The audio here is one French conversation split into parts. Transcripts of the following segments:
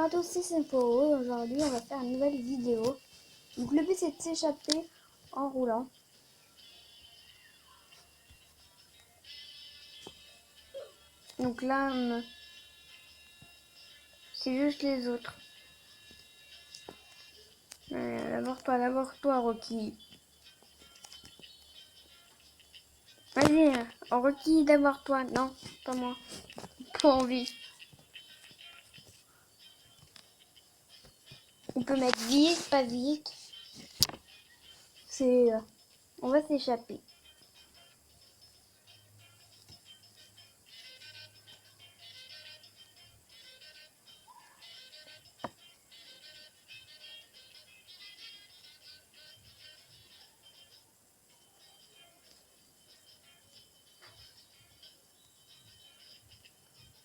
à tous, c'est Simpo. Aujourd'hui, on va faire une nouvelle vidéo. Donc, le but, c'est de s'échapper en roulant. Donc là, c'est juste les autres. D'abord toi, Rocky. Vas-y, Rocky, d'abord toi. Non, pas moi. Pas envie. On peut mettre vite, pas vite. C'est... on va s'échapper.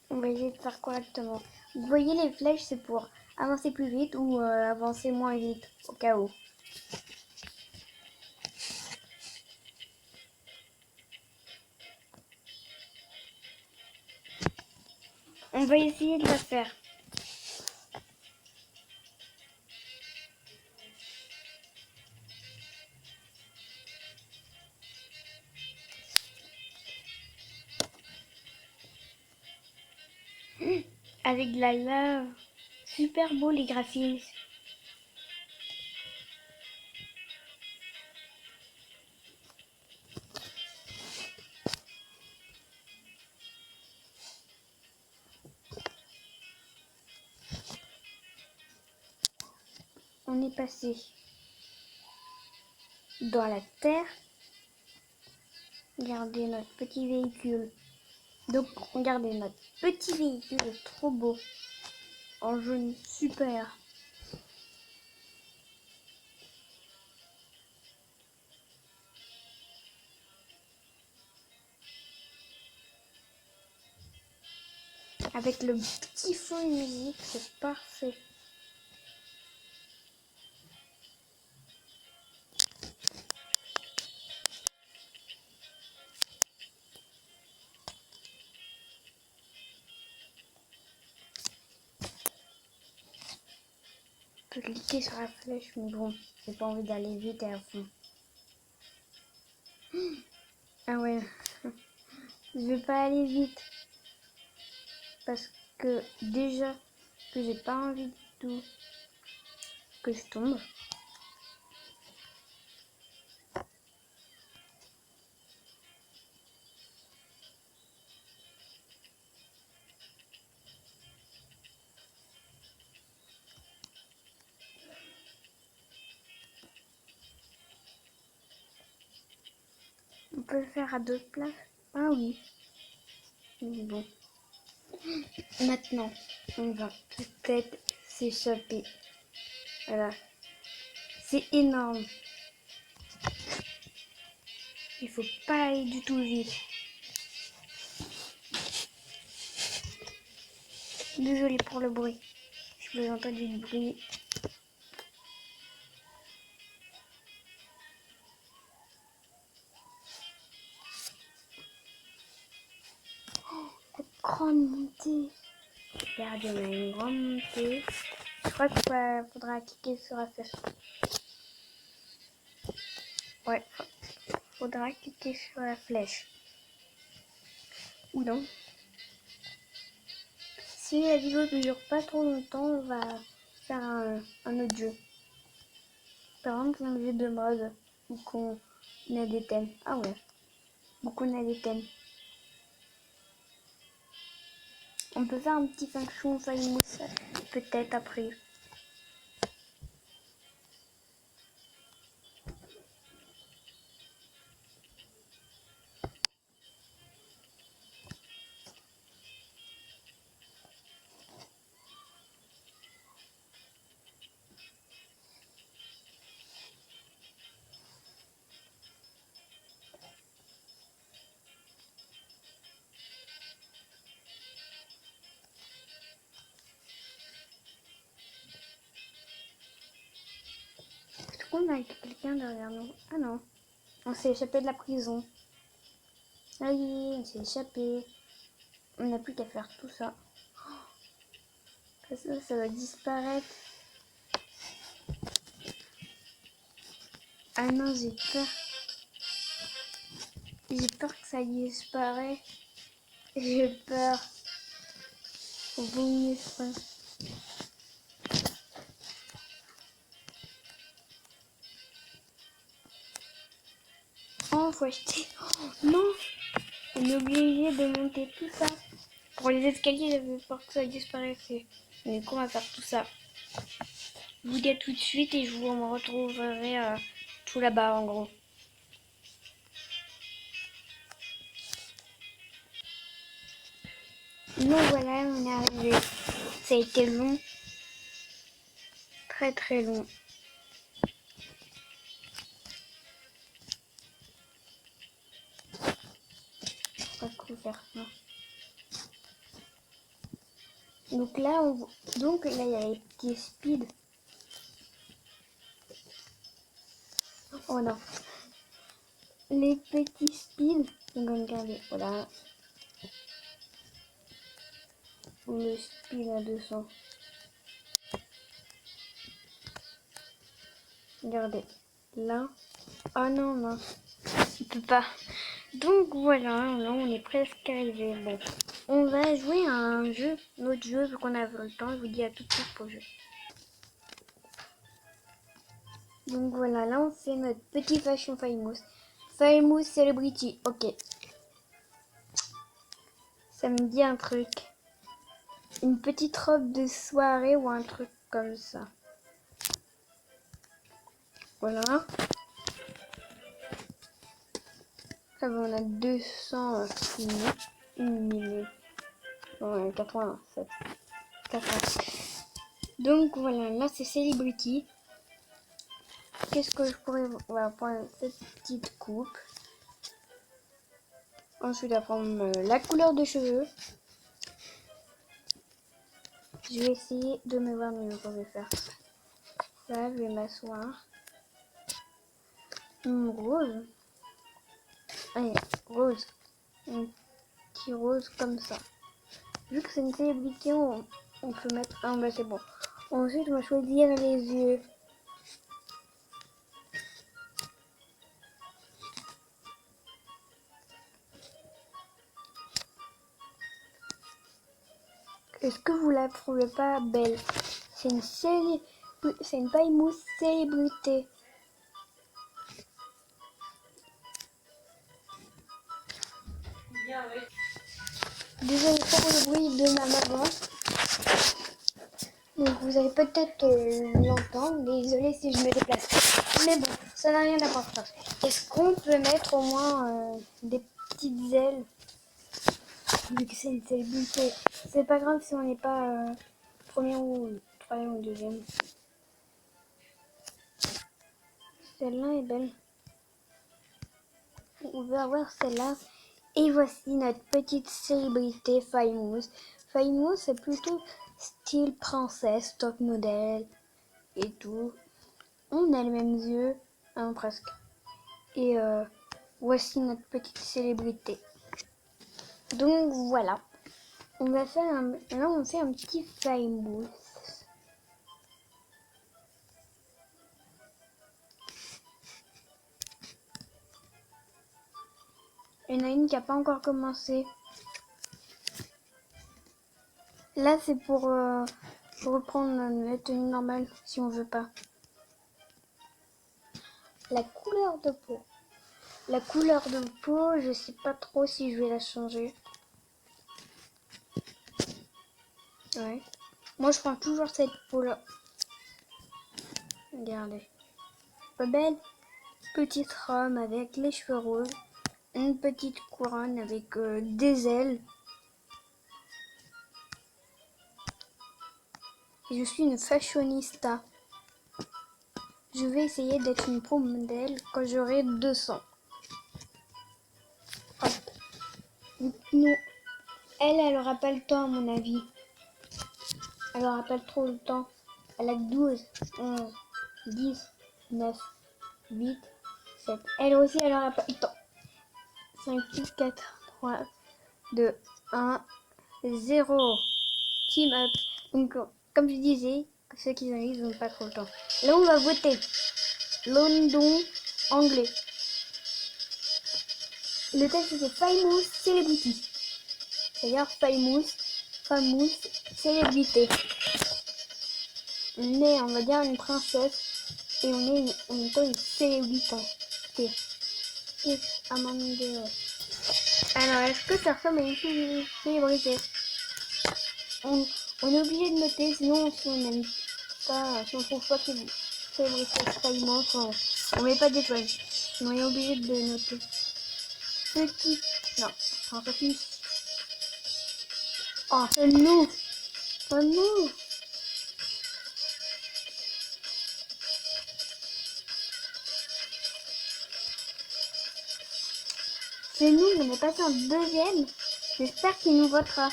On va essayer de faire correctement. Vous voyez les flèches, c'est pour avancer plus vite ou avancer moins vite, au cas où. On va essayer de la faire. Avec de la lave. Super beau les graphismes. On est passé dans la terre. Regardez notre petit véhicule. Donc regardez notre petit véhicule, trop beau. En jaune, super. Avec le petit fond de musique, c'est parfait. On peut cliquer sur la flèche, mais bon, j'ai pas envie d'aller vite et à fond. Ah ouais, je vais pas aller vite. Parce que déjà que j'ai pas envie du tout que je tombe. On peut le faire à d'autres places. Ah oui. Mais bon. Maintenant, on va peut-être s'échapper. Voilà. C'est énorme. Il faut pas aller du tout vite. Désolée pour le bruit. Si vous entendez du bruit. La grande montée. Regarde, on a une grande montée. Je crois qu'il faudra cliquer sur la flèche. Ouais, faudra cliquer sur la flèche. Ou non. Si la vidéo ne dure pas trop longtemps, on va faire un autre jeu. Par exemple, un jeu de mode où qu'on a des thèmes. Ah ouais, où qu'on a des thèmes. On peut faire un petit fonction famous peut-être après. Est-ce qu'on a quelqu'un derrière nous? Ah non, on s'est échappé de la prison. Ah oui, on s'est échappé. On n'a plus qu'à faire tout ça. Ça va disparaître. Ah non, j'ai peur. J'ai peur que ça disparaisse. J'ai peur. Vaut mieux ça. Oh, faut acheter. Oh, non, on est obligé de monter tout ça. Pour les escaliers, j'avais peur que ça disparaisse. Mais du coup, on va faire tout ça. Je vous dis à tout de suite et je vous retrouverai tout là-bas en gros. Donc voilà, on est arrivé. Ça a été long. Très très long. Pas trop faire ça. Donc là, il y a les petits speeds. Oh non. Les petits speeds. Donc regardez, voilà. Le speed à 200. Regardez. Là. Oh non, non. On peut pas. Donc voilà, là on est presque arrivé. Bon. On va jouer à un jeu, notre jeu, vu qu'on a le temps. Je vous dis à tout de suite pour le jeu. Donc voilà, là on fait notre petit fashion famous. Famous celebrity, ok. Ça me dit un truc. Une petite robe de soirée ou un truc comme ça. Voilà. Ça va, on a 200 minutes. 1 minute. Ouais, 87. 80. Donc voilà, là c'est celebrity. Qu'est-ce que je pourrais... On va prendre cette petite coupe. Ensuite, on va prendre la couleur de cheveux. Je vais essayer de me voir mieux quand je vais faire ça. Là, je vais m'asseoir. Rose. Allez, rose. Un petit rose comme ça. Vu que c'est une célébrité, on peut mettre... Ah, bah c'est bon. Ensuite, on va choisir les yeux. Est-ce que vous la trouvez pas belle? C'est une paille-mousse célébrité. Désolé pour le bruit de ma maman. Donc vous allez peut-être l'entendre. Désolé si je me déplace. Mais bon, ça n'a rien d'importance. Est-ce qu'on peut mettre au moins des petites ailes? Vu que c'est une célébrité. C'est pas grave si on n'est pas premier ou troisième ou deuxième. Celle-là est belle. On va voir celle-là. Et voici notre petite célébrité Famous. Famous, c'est plutôt style princesse, top modèle et tout. On a les mêmes yeux, hein, presque. Et voici notre petite célébrité. Donc voilà. On va faire là on fait un petit Famous. Il y en a une qui n'a pas encore commencé. Là, c'est pour reprendre la tenue normale, si on veut pas. La couleur de peau. La couleur de peau, je sais pas trop si je vais la changer. Ouais. Moi, je prends toujours cette peau-là. Regardez. Pas belle? Petite robe avec les cheveux roses. Une petite couronne avec des ailes. Et je suis une fashionista. Je vais essayer d'être une pro modèle quand j'aurai 200. Hop. Non. Elle aura pas le temps à mon avis. Elle aura pas trop le temps. Elle a 12, 11, 10, 9, 8, 7. Elle aussi, elle aura pas le temps. 5, 6, 4, 3, 2, 1, 0. Team up. Donc, comme je disais, ceux qui ils n'ont pas trop le temps. Là, on va voter. London anglais. Le texte c'est Famous Celebrity. D'ailleurs, Famous Célébrité. On est, on va dire, une princesse et on est en même temps une célébrité. Alors, est-ce que ça ressemble à une célébrité? On est obligé de noter, sinon si on n'aime pas, si on trouve pas que célébrité c'est immense, on met pas d'étoiles. On est obligé de noter. Petit, non, enfin, petit. Oh, c'est nous. C'est nous. C'est nous, on est passé en deuxième. J'espère qu'il nous votera.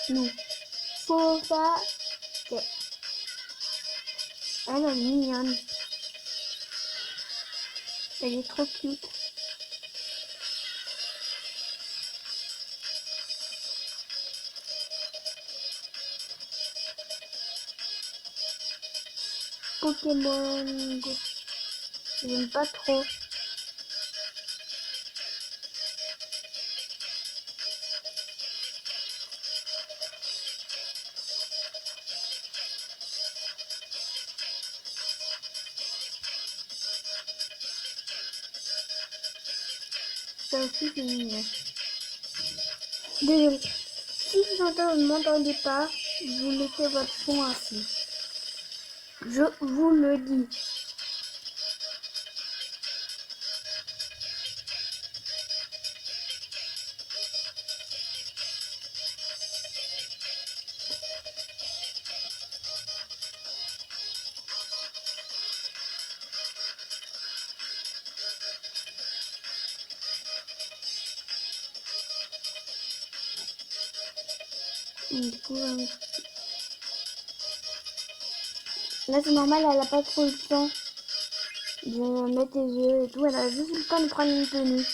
Nous. Faut pas. Okay. Elle est mignonne. Elle est trop cute. Pokémon Go. J'aime pas trop. Ça aussi c'est mignon. Désolé. Si vous ne m'entendez pas, vous mettez votre son ainsi. Je vous le dis. Du coup, là c'est normal, elle a pas trop le temps de mettre les yeux et tout. Elle a juste le temps de prendre une tenue.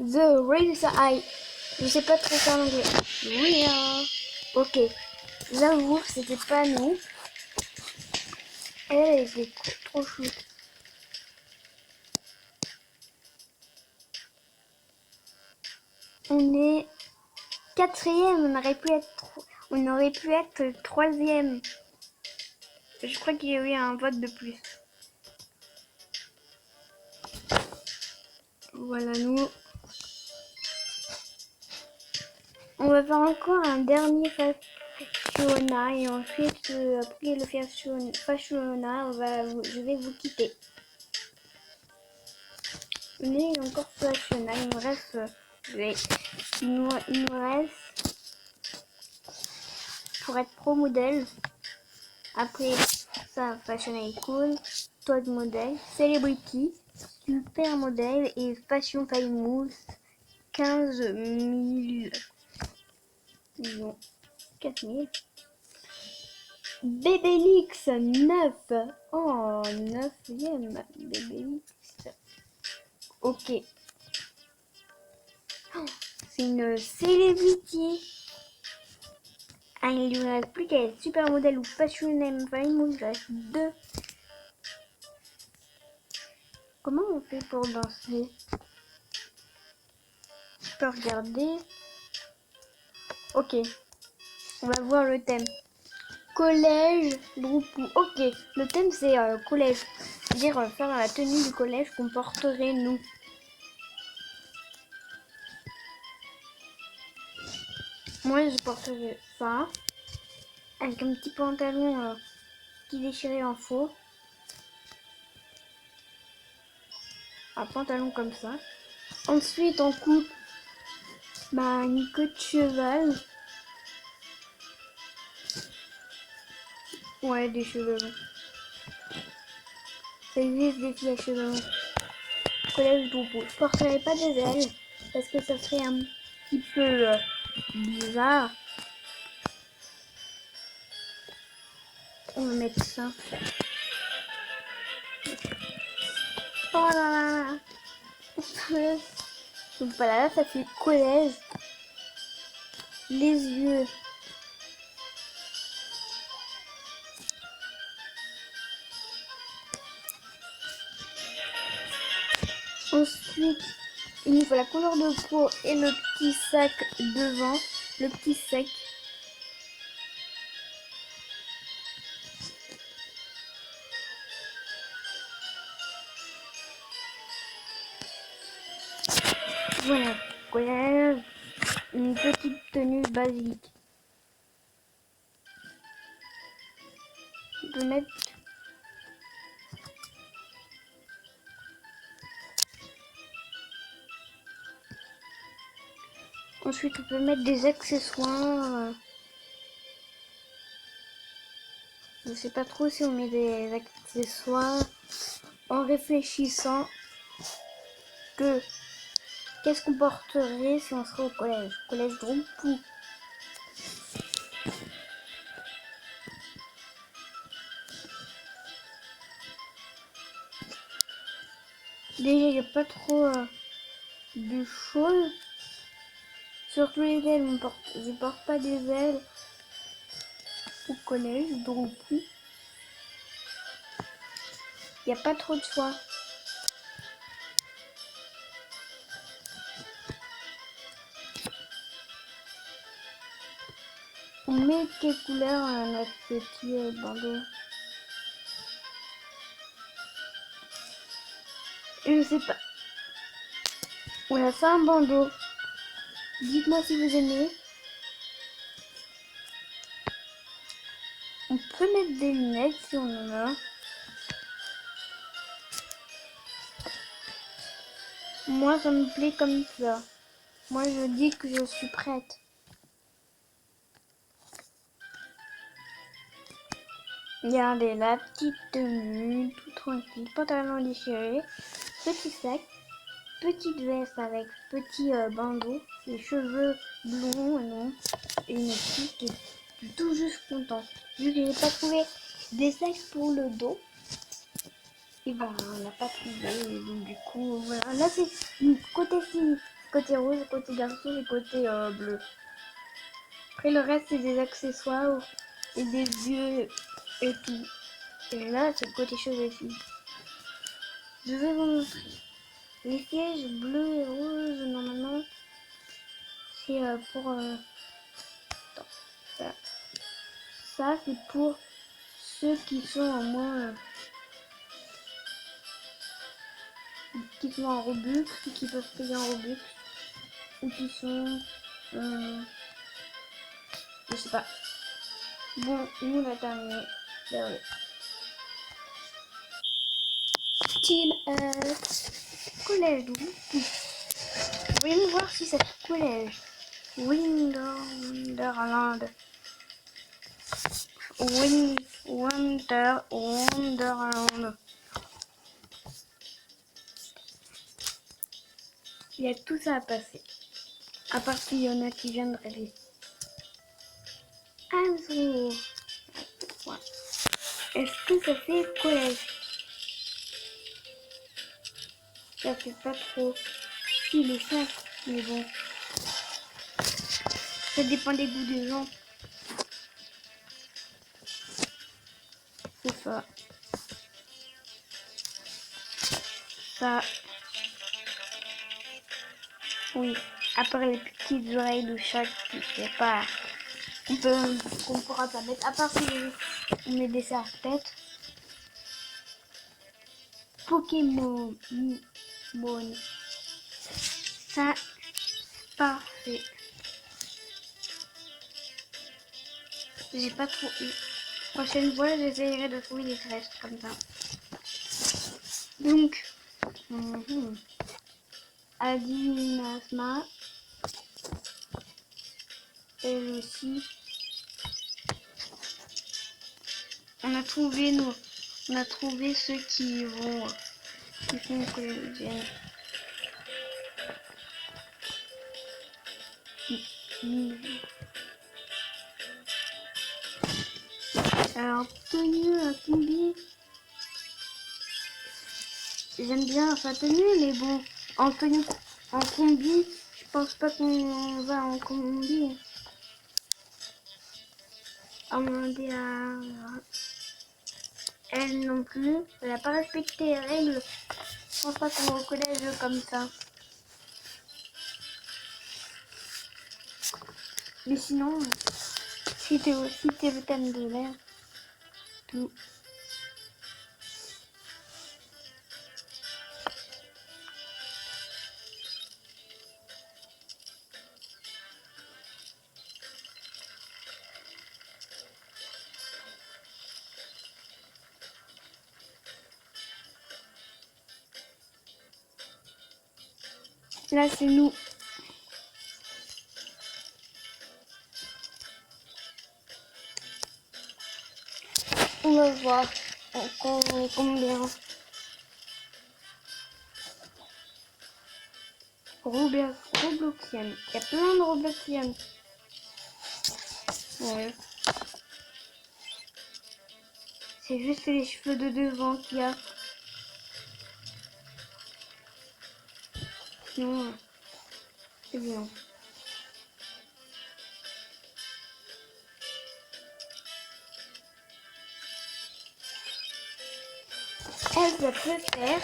The Real Eye. Je sais pas trop faire l'anglais. Oui, hein. Ok. J'avoue, c'était pas nous. Elle était trop chou. On est quatrième. On aurait pu être troisième. Je crois qu'il y a eu un vote de plus. Voilà, nous. On va faire encore un dernier Fashiona et ensuite, après le Fashiona, je vais vous quitter. On est encore Fashiona, il me reste, il me reste pour être pro modèle. Après ça, Fashiona est cool, Todd modèle, Celebrity, super modèle et Fashion Famous 15 000 millions. 4 000. Bébélix 9. Oh, 9e. Bébélix. Ok. Oh, c'est une célébrité. Ah, il lui reste plus qu'à être super modèle ou fashion famous. Il reste 2. Comment on fait pour danser? Je peux regarder. Ok. On va voir le thème. Collège, groupe ou... Ok, le thème c'est collège. C'est-à-dire faire la tenue du collège qu'on porterait nous. Moi je porterais ça. Avec un petit pantalon qui déchirait en faux. Un pantalon comme ça. Ensuite on coupe une queue de cheval. Ouais, des cheveux longs. Ça existe des filles à cheveux longs. Collège boubou. Je porterai pas des ailes parce que ça serait un petit peu bizarre. On va mettre ça. Oh là là. Donc voilà, ça fait collège. Les yeux. Ensuite, il nous faut la couleur de peau et le petit sac devant, le petit sec. Voilà, collège, une petite tenue basique. On peut mettre ensuite on peut mettre des accessoires. Je sais pas trop si on met des accessoires en réfléchissant que qu'est-ce qu'on porterait si on serait au collège. Collège Drompoux. Déjà, il n'y a pas trop de choses. Surtout les ailes, je porte pas des ailes au collège, donc il n'y a pas trop de choix. On met quelle couleur à notre petit bandeau? Je sais pas. On a fait un bandeau. Dites-moi si vous aimez. On peut mettre des lunettes si on en a. Moi, ça me plaît comme ça. Moi, je dis que je suis prête. Regardez la petite tenue, tout tranquille, pantalon déchiré, petit sac, petite veste avec petit bandeau, les cheveux blonds et longs, et une fille qui est tout juste contente. Vu que j'ai pas trouvé des sacs pour le dos, et ben on n'a pas trouvé, donc du coup voilà. Là c'est côté fille, côté rose, côté garçon et côté bleu. Après le reste c'est des accessoires et des yeux et tout. Et là c'est le côté cheveux filles. Je vais vous montrer. Les sièges bleus et roses normalement c'est pour attends, ça c'est pour ceux qui sont en moins qui sont en Robux, qui peuvent payer en Robux, ou qui sont je sais pas. Bon, nous on a terminé. Regardez. Team collège d'où? Voyons voir si c'est collège. Wonderland. Wonderland. Il y a tout ça à passer. À part qu'il y en a qui viennent de rêver. Un jour. Ouais. Est-ce que ça fait collège? Ça fait pas trop. Si, le sac, mais bon. Ça dépend des goûts des gens. C'est ça. Ça. Oui. Après les petites oreilles de chat, c'est pas. Qu'on pourra pas mettre. À part si on met des serre-têtes. Pokémon. Bon. Ça. Parfait. J'ai pas trop eu. Prochaine fois, j'essaierai de trouver des restes comme ça. Donc, Adinasma, elle aussi. On a trouvé ceux qui vont, qui font collégienne. Alors, tenue à combi. J'aime bien sa tenue, mais bon, En tenue, en combi, je pense pas qu'on va en combi. À mon avis, elle non plus. Elle n'a pas respecté les règles. Je pense pas qu'on va au collège comme ça. Mais sinon, si t'es le thème de l'air, tout. Là, c'est nous. On va voir combien. Robloxienne. Il y a plein de Robloxiennes. Ouais. C'est juste les cheveux de devant qu'il y a. Sinon, c'est bien. Elle, ça peut faire.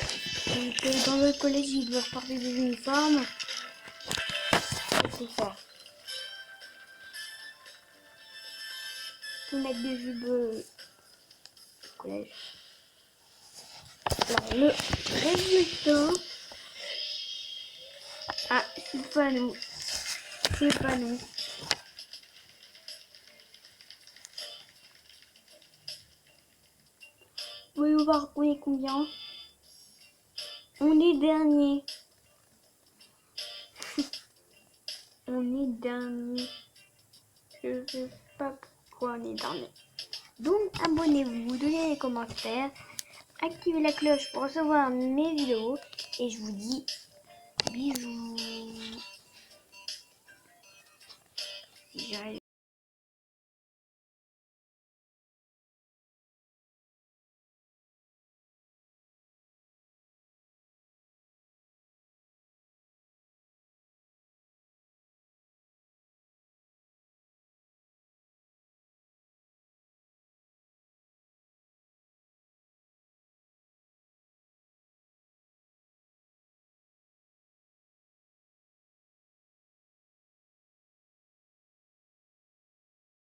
Donc, dans le collège, ils doivent porter des uniformes. C'est ça. Pour mettre des jupes au collège. Alors, le résultat. Ah, c'est pas nous. C'est pas nous. Oui, on va voir on est combien. On est dernier. On est dernier. Je sais pas pourquoi on est dernier. Donc, abonnez-vous, donnez les commentaires, activez la cloche pour recevoir mes vidéos. Et je vous dis bisous.